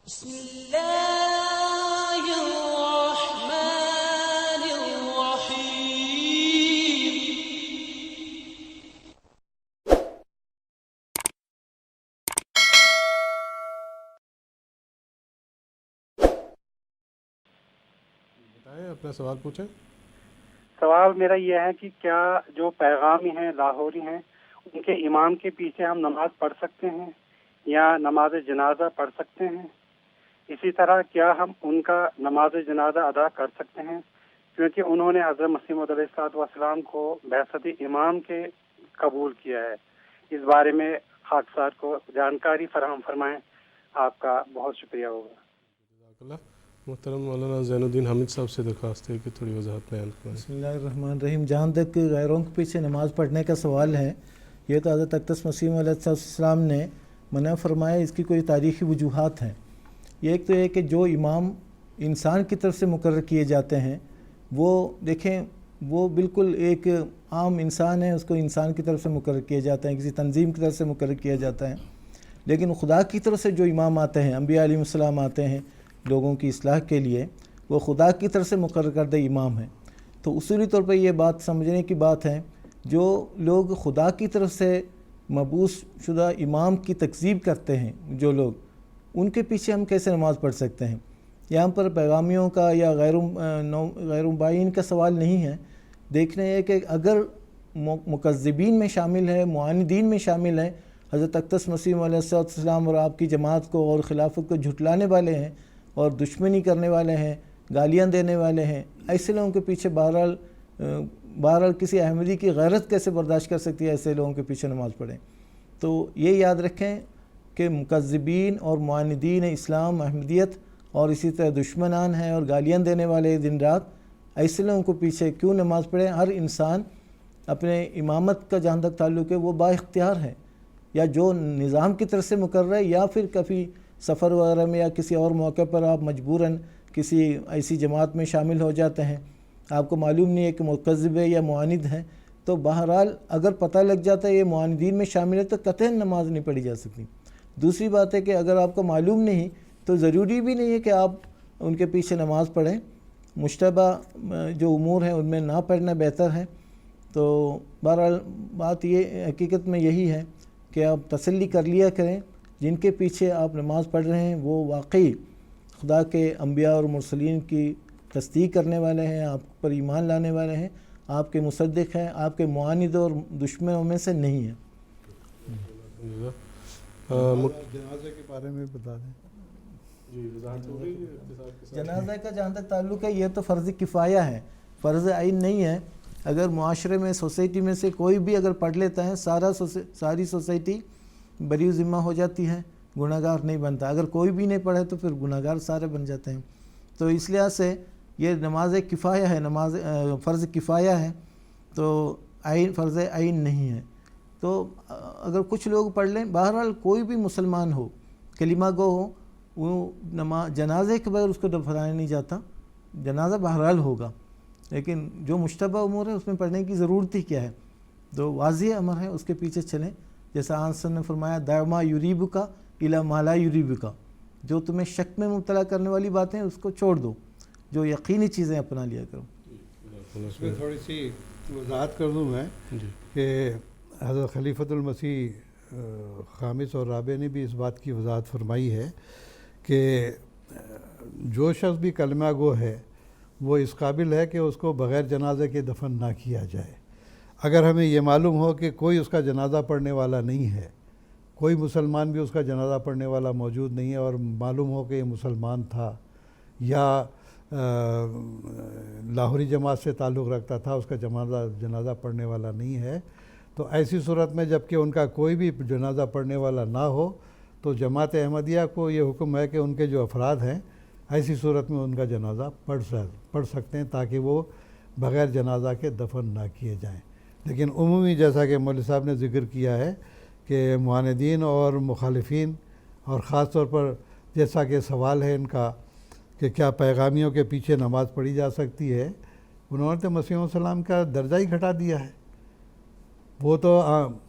بسم الله الرحمن الرحيم. بتائیں، اپنا سوال پوچھیں. سوال میرا یہ ہے کہ کیا جو پیغامی ہیں لاہوری ہیں ان کے امام کے پیچھے ہم نماز پڑھ سکتے ہیں یا نماز جنازہ پڑھ سکتے ہیں؟ اسی طرح کیا ہم ان کا نماز جنازہ ادا کر سکتے ہیں کیونکہ انہوں نے حضرت مسیح موعود علیہ السلام کو بعثت امام کے قبول کیا ہے؟ اس بارے میں خاک سار کو جانکاری فراہم فرمائیں. آپ کا بہت شکریہ ہوگا. جزاک اللہ. محترم مولانا زین الدین حامد صاحب سے درخواست ہے کہ تھوڑی وضاحت بیان کریں. بسم اللہ الرحمن الرحیم. جہاں تک غیروں کے پیچھے نماز پڑھنے کا سوال ہے، یہ تو حضرت اقدس مسیح علیہ السلام نے منع فرمایا. اس کی کوئی تاریخی وجوہات ہیں. یہ ایک تو یہ کہ جو امام انسان کی طرف سے مقرر کیے جاتے ہیں وہ دیکھیں وہ بالکل ایک عام انسان ہے، اس کو انسان کی طرف سے مقرر کیا جاتا ہے، کسی تنظیم کی طرف سے مقرر کیا جاتا ہے. لیکن خدا کی طرف سے جو امام آتے ہیں، انبیاء علیہ السلام آتے ہیں لوگوں کی اصلاح کے لیے، وہ خدا کی طرف سے مقرر کردہ امام ہیں. تو اصولی طور پر یہ بات سمجھنے کی بات ہے، جو لوگ خدا کی طرف سے مبعوث شدہ امام کی تکذیب کرتے ہیں، جو لوگ ان کے پیچھے ہم کیسے نماز پڑھ سکتے ہیں؟ یہاں پر پیغامیوں کا یا غیر مبین کا سوال نہیں ہے. دیکھنا ہے کہ اگر مکذبین میں شامل ہے، معاندین میں شامل ہے، حضرت اقدس مسیح علیہ السلام اور آپ کی جماعت کو اور خلافت کو جھٹلانے والے ہیں اور دشمنی کرنے والے ہیں، گالیاں دینے والے ہیں، ایسے لوگوں کے پیچھے بہرحال کسی احمدی کی غیرت کیسے برداشت کر سکتی ہے ایسے لوگوں کے پیچھے نماز پڑھیں؟ تو یہ یاد رکھیں کہ مکذبین اور معاندین اسلام، احمدیت اور اسی طرح دشمنان ہیں اور گالیاں دینے والے دن رات، ایسے لوگوں کو پیچھے کیوں نماز پڑھیں؟ ہر انسان اپنے امامت کا جہاں تک تعلق ہے وہ با اختیار ہے، یا جو نظام کی طرف سے مقرر ہے یا پھر کبھی سفر وغیرہ میں یا کسی اور موقع پر آپ مجبوراً کسی ایسی جماعت میں شامل ہو جاتے ہیں، آپ کو معلوم نہیں ہے کہ مکذب ہے یا معاند ہے، تو بہرحال اگر پتہ لگ جاتا ہے یہ معاندین میں شامل ہے تو قطعاً نماز نہیں پڑھی جا سکتی. دوسری بات ہے کہ اگر آپ کو معلوم نہیں تو ضروری بھی نہیں ہے کہ آپ ان کے پیچھے نماز پڑھیں. مشتبہ جو امور ہیں ان میں نہ پڑھنا بہتر ہے. تو بہرحال بات یہ حقیقت میں یہی ہے کہ آپ تسلی کر لیا کریں، جن کے پیچھے آپ نماز پڑھ رہے ہیں وہ واقعی خدا کے انبیاء اور مرسلین کی تصدیق کرنے والے ہیں، آپ پر ایمان لانے والے ہیں، آپ کے مصدق ہیں، آپ کے معاند اور دشمنوں میں سے نہیں ہیں. جنازے کے بارے میں بتا دیں. جنازہ کا جہاں تک تعلق ہے یہ تو فرض کفایہ ہے، فرض عین نہیں ہے. اگر معاشرے میں سوسائٹی میں سے کوئی بھی اگر پڑھ لیتا ہے ساری سوسائٹی بری ذمہ ہو جاتی ہے، گناہ گار نہیں بنتا. اگر کوئی بھی نہیں پڑھے تو پھر گناہ گار سارے بن جاتے ہیں. تو اس لحاظ سے یہ نماز کفایہ ہے، فرض کفایہ ہے، تو فرض عین نہیں ہے. تو اگر کچھ لوگ پڑھ لیں، بہرحال کوئی بھی مسلمان ہو، کلمہ گو ہو، وہ جنازے کے بغیر اس کو دفنایا نہیں جاتا. جنازہ بہرحال ہوگا، لیکن جو مشتبہ امور ہے اس میں پڑھنے کی ضرورت ہی کیا ہے؟ تو واضح امر ہے، اس کے پیچھے چلیں. جیسا آنسر نے فرمایا دع ما یریبک الی ما لا یریبک، جو تمہیں شک میں مبتلا کرنے والی باتیں اس کو چھوڑ دو، جو یقینی چیزیں اپنا لیا کرو. اس میں تھوڑی سی وضاحت کر دوں میں کہ حضرت خلیفۃ المسیح خامس اور رابع نے بھی اس بات کی وضاحت فرمائی ہے کہ جو شخص بھی کلمہ گو ہے وہ اس قابل ہے کہ اس کو بغیر جنازے کے دفن نہ کیا جائے. اگر ہمیں یہ معلوم ہو کہ کوئی اس کا جنازہ پڑھنے والا نہیں ہے، کوئی مسلمان بھی اس کا جنازہ پڑھنے والا موجود نہیں ہے، اور معلوم ہو کہ یہ مسلمان تھا یا لاہوری جماعت سے تعلق رکھتا تھا، اس کا جنازہ پڑھنے والا نہیں ہے، تو ایسی صورت میں جب کہ ان کا کوئی بھی جنازہ پڑھنے والا نہ ہو تو جماعت احمدیہ کو یہ حکم ہے کہ ان کے جو افراد ہیں ایسی صورت میں ان کا جنازہ پڑھ سکتے ہیں تاکہ وہ بغیر جنازہ کے دفن نہ کیے جائیں. لیکن عمومی جیسا کہ مولوی صاحب نے ذکر کیا ہے کہ معاندین اور مخالفین، اور خاص طور پر جیسا کہ سوال ہے ان کا کہ کیا پیغامیوں کے پیچھے نماز پڑھی جا سکتی ہے، انہوں نے تو مسیح علیہ السلام کا درجہ ہی گھٹا دیا ہے. وہ تو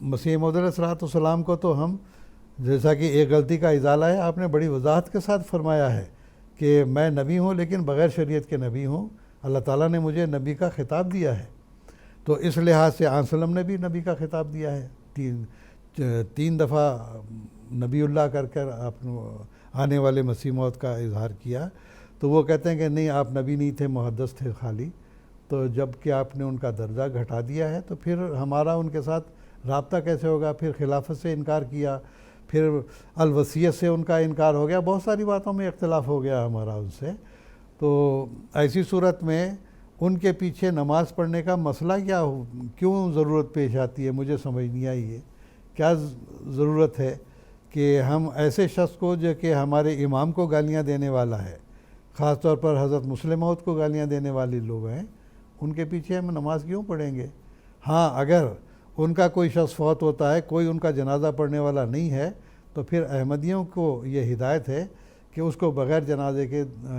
مسیح موعود علیہ السلام کو تو ہم جیسا کہ ایک غلطی کا ازالہ ہے، آپ نے بڑی وضاحت کے ساتھ فرمایا ہے کہ میں نبی ہوں لیکن بغیر شریعت کے نبی ہوں، اللہ تعالیٰ نے مجھے نبی کا خطاب دیا ہے، تو اس لحاظ سے آن وسلم نے بھی نبی کا خطاب دیا ہے، تین دفعہ نبی اللہ کر کر آپ آنے والے مسیح موعود کا اظہار کیا، تو وہ کہتے ہیں کہ نہیں آپ نبی نہیں تھے، محدث تھے خالی، تو جب کہ آپ نے ان کا درجہ گھٹا دیا ہے تو پھر ہمارا ان کے ساتھ رابطہ کیسے ہوگا؟ پھر خلافت سے انکار کیا، پھر الوصیت سے ان کا انکار ہو گیا، بہت ساری باتوں میں اختلاف ہو گیا ہمارا ان سے، تو ایسی صورت میں ان کے پیچھے نماز پڑھنے کا مسئلہ کیوں ضرورت پیش آتی ہے؟ مجھے سمجھ نہیں آئی ہے، کیا ضرورت ہے کہ ہم ایسے شخص کو جو کہ ہمارے امام کو گالیاں دینے والا ہے، خاص طور پر حضرت مسلم موعود کو گالیاں دینے والے لوگ ہیں، ان کے پیچھے ہم نماز کیوں پڑھیں گے؟ ہاں اگر ان کا کوئی شخص فوت ہوتا ہے، کوئی ان کا جنازہ پڑھنے والا نہیں ہے، تو پھر احمدیوں کو یہ ہدایت ہے کہ اس کو بغیر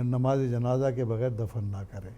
نماز جنازہ کے بغیر دفن نہ کریں۔